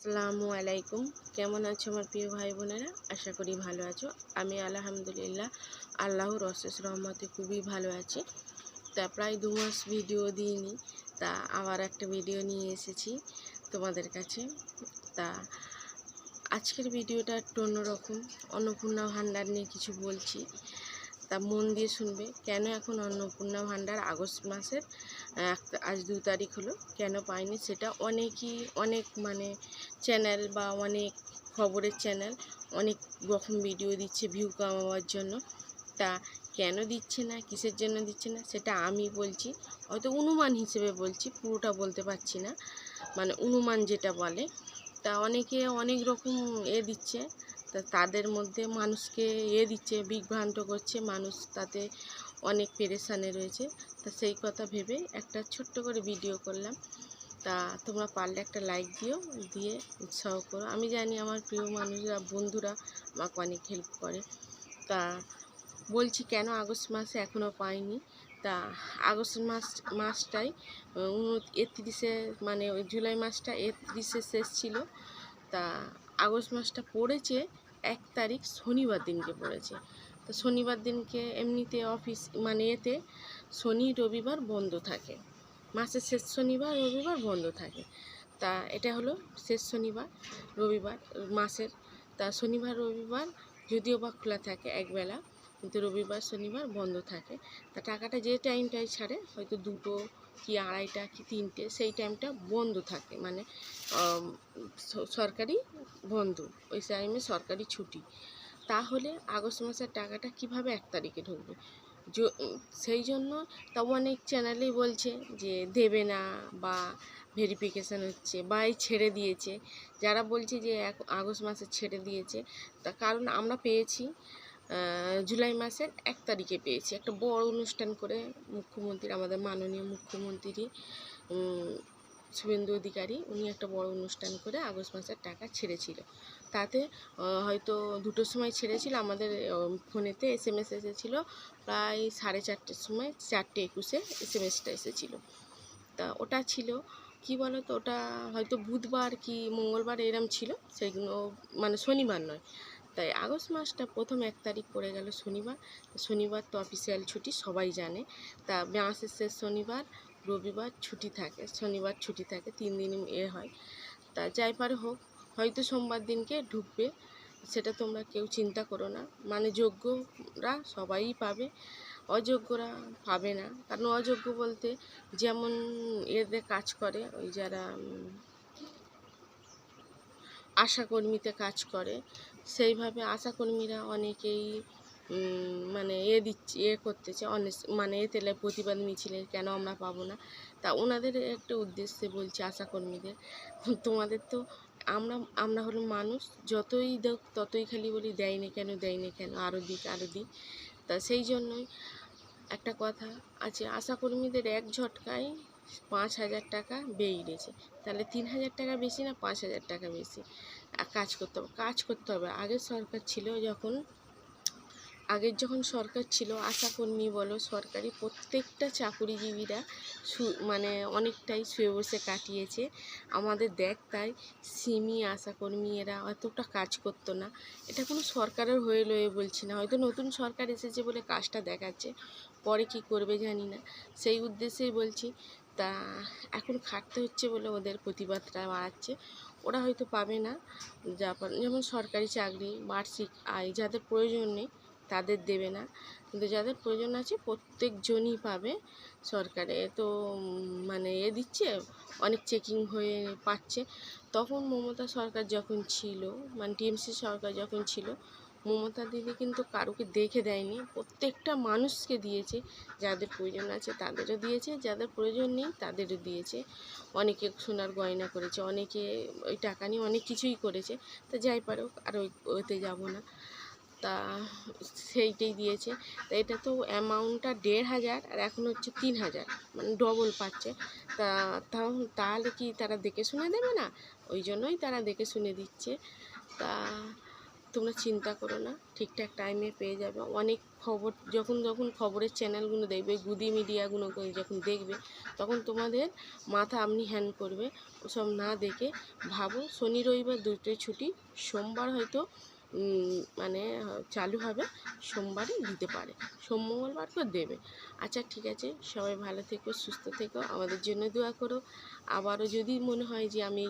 আসসালামু আলাইকুম। কেমন আছো আমার প্রিয় ভাই বোনেরা? আশা করি ভালো আছো। আমি আলহামদুলিল্লাহ আল্লাহর অশেষ রহমতে খুবই ভালো আছি। তা প্রায় 2 মাস ভিডিও দিইনি, তা আবার একটা ভিডিও নিয়ে এসেছি তোমাদের কাছে। তা আজকের ভিডিওটা একটু অন্যরকম, অন্নপূর্ণা ভাণ্ডার নিয়ে কিছু বলছি, তা মন দিয়ে শুনবে। কেন এখন অন্নপূর্ণা ভাণ্ডার আগস্ট মাসের আজ 2 তারিখ হলো কেন পাইনি, সেটা অনেকই অনেক চ্যানেল বা অনেক খবরের চ্যানেল অনেক রকম ভিডিও দিচ্ছে ভিউ কামাবার জন্য। তা কেন দিচ্ছে না, কিসের জন্য দিচ্ছে না, সেটা আমি বলছি। হয়তো অনুমান হিসেবে বলছি, পুরোটা বলতে পারছি না, অনুমান যেটা বলে। তা অনেকে অনেক রকম দিচ্ছে, তা তাদের মধ্যে মানুষকে দিচ্ছে, বিভ্রান্ত করছে, মানুষ তাতে অনেক পেরেশানে রয়েছে। তা সেই কথা ভেবে একটা ছোট্ট করে ভিডিও করলাম। তা তোমরা পারলে একটা লাইক দিও, দিয়ে উৎসাহ করো। আমি জানি আমার প্রিয় মানুষরা, বন্ধুরা আমাকে অনেক হেল্প করে। তা বলছি কেন আগস্ট মাসে এখনও পাইনি। তা আগস্ট মাসটাই 31-এ, ওই জুলাই মাসটা 31-এ শেষ ছিল। তা আগস্ট মাসটা পড়েছে 1 তারিখ শনিবার দিনকে পড়েছে। তো শনিবার দিনকে এমনিতে অফিস এতে শনি রবিবার বন্ধ থাকে, মাসের শেষ শনিবার রবিবার বন্ধ থাকে। তা এটা হলো শেষ শনিবার রবিবার মাসের। তা শনিবার রবিবার যদিও বা খোলা থাকে একবেলা, কিন্তু রবিবার শনিবার বন্ধ থাকে। তা টাকাটা যে টাইমটায় ছাড়ে, হয়তো 2টো কি 2:30 কি 3টে, সেই টাইমটা বন্ধ থাকে, সরকারি বন্ধ, ওই টাইমে সরকারি ছুটি। তাহলে আগস্ট মাসের টাকাটা কিভাবে 1 তারিখে ঢুকবে? সেই জন্য তবে অনেক চ্যানেলেই বলছে যে দেবে না, বা ভেরিফিকেশান হচ্ছে, বা ছেড়ে দিয়েছে। যারা বলছে যে আগস্ট মাসে ছেড়ে দিয়েছে, তা কারণ আমরা পেয়েছি জুলাই মাসের 1 তারিখে পেয়েছি, একটা বড় অনুষ্ঠান করে মুখ্যমন্ত্রী, আমাদের মাননীয় মুখ্যমন্ত্রী শুভেন্দু অধিকারী, উনি একটা বড় অনুষ্ঠান করে আগস্ট মাসের টাকা ছেড়েছিল। তাতে হয়তো 2টোর সময় ছেড়েছিল, আমাদের ফোনেতে SMS এসেছিল প্রায় 4:30-র সময়, 4:21-এ SMS-টা এসেছিল। তা ওটা ছিল কি বলো তো, ওটা হয়তো বুধবার কি মঙ্গলবার এরম ছিল, সেগুলো শনিবার নয়। তাই আগস্ট মাসটা প্রথম 1 তারিখ পড়ে গেল শনিবার। শনিবার তো অফিসিয়াল ছুটি, সবাই জানে। তা মাসের শেষ শনিবার রবিবার ছুটি থাকে, শনিবার ছুটি থাকে, 3 দিন হয়। তা যাই পারে হোক, হয়তো সোমবার দিনকে ঢুকবে, সেটা তোমরা কেউ চিন্তা করো না। যোগ্যরা সবাই পাবে, অযোগ্যরা পাবে না। কারণ অযোগ্য বলতে যেমন এদের কাজ করে, ওই যারা আশাকর্মীতে কাজ করে, সেইভাবে আশাকর্মীরা অনেকেই দিচ্ছে, করতেছে অনেক, তেলে প্রতিবাদ মিছিলে কেন আমরা পাবো না। তা ওনাদের একটা উদ্দেশ্যে বলছি, আশাকর্মীদের, তোমাদের তো আমরা হলো মানুষ, যতই দেখ ততই খালি বলি দেয় না কেন, দেয় না কেন, আরও দিক আরও দিক। তা সেই জন্যই একটা কথা আছে, আশাকর্মীদের এক ঝটকায় 5,000 টাকা বেরিয়েছে। তাহলে 3,000 টাকা বেশি না 5,000 টাকা বেশি? কাজ করতে হবে। আগের যখন সরকার ছিল, আশাকর্মী বলো, সরকারি প্রত্যেকটা চাকুরিজীবীরা অনেকটাই শুয়ে বসে কাটিয়েছে আমাদের। তাই সিমি আশাকর্মী এরা অতটা কাজ করতো না। এটা কোনো সরকারের হয়ে লয়ে বলছি না, হয়তো নতুন সরকার এসেছে বলে কাজটা দেখাচ্ছে, পরে কি করবে জানি না, সেই উদ্দেশ্যেই বলছি। তা এখন খাটতে হচ্ছে বলে ওদের প্রতিবাদটা বাড়াচ্ছে। ওরা হয়তো পাবে না, যেমন সরকারি চাকরি, বার্ষিক আয় যাদের প্রয়োজন নেই তাদের দেবে না, কিন্তু যাদের প্রয়োজন আছে প্রত্যেকজনই পাবে। সরকারে তো দিচ্ছে, অনেক চেকিং হয়ে পাচ্ছে। তখন মমতা সরকার যখন ছিল, টিএমসি সরকার যখন ছিল, মমতা দিদি কিন্তু কারোকে দেখে দেয়নি, প্রত্যেকটা মানুষকে দিয়েছে। যাদের প্রয়োজন আছে তাদেরও দিয়েছে, যাদের প্রয়োজন নেই তাদেরও দিয়েছে। অনেকে সোনার গয়না করেছে, অনেকে ওই টাকা নিয়ে অনেক কিছুই করেছে। তা যাই পারুক, আর ওইতে যাব না। তা সেইটাই দিয়েছে। তা এটা তো অ্যামাউন্টটা 1,500, আর এখন হচ্ছে 3,000, ডবল পাচ্ছে। তাহলে কি তারা দেখে শুনে দেবে না? ওই জন্যই তারা দেখে শুনে দিচ্ছে। তা তোমরা চিন্তা করো না, ঠিকঠাক টাইমে পেয়ে যাবে। অনেক খবর যখন যখন খবরের চ্যানেলগুলো দেখবে, গুদি মিডিয়াগুলো যখন দেখবে, তখন তোমাদের মাথা আপনি হ্যান্ড করবে। ওসব না দেখে ভাবো শনি রবিবার দুটোই ছুটি, সোমবার হয়তো মানে চালু হবে, সোমবারে দিতে পারে, সোম মঙ্গলবার করে দেবে। আচ্ছা ঠিক আছে, সবাই ভালো থেকো, সুস্থ থেকো, আমাদের জন্য দোয়া করো। আবারও যদি মনে হয় যে আমি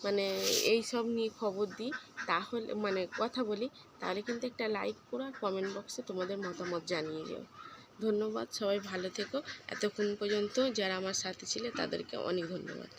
মানে এই সব নিয়ে খবর দিই, তাহলে মানে কথা বলি, তাহলে কিন্তু একটা লাইক করো আর কমেন্ট বক্সে তোমাদের মতামত জানিয়ে যাও। ধন্যবাদ, সবাই ভালো থেকো। এতক্ষণ পর্যন্ত যারা আমার সাথে ছিলে তাদেরকে অনেক ধন্যবাদ।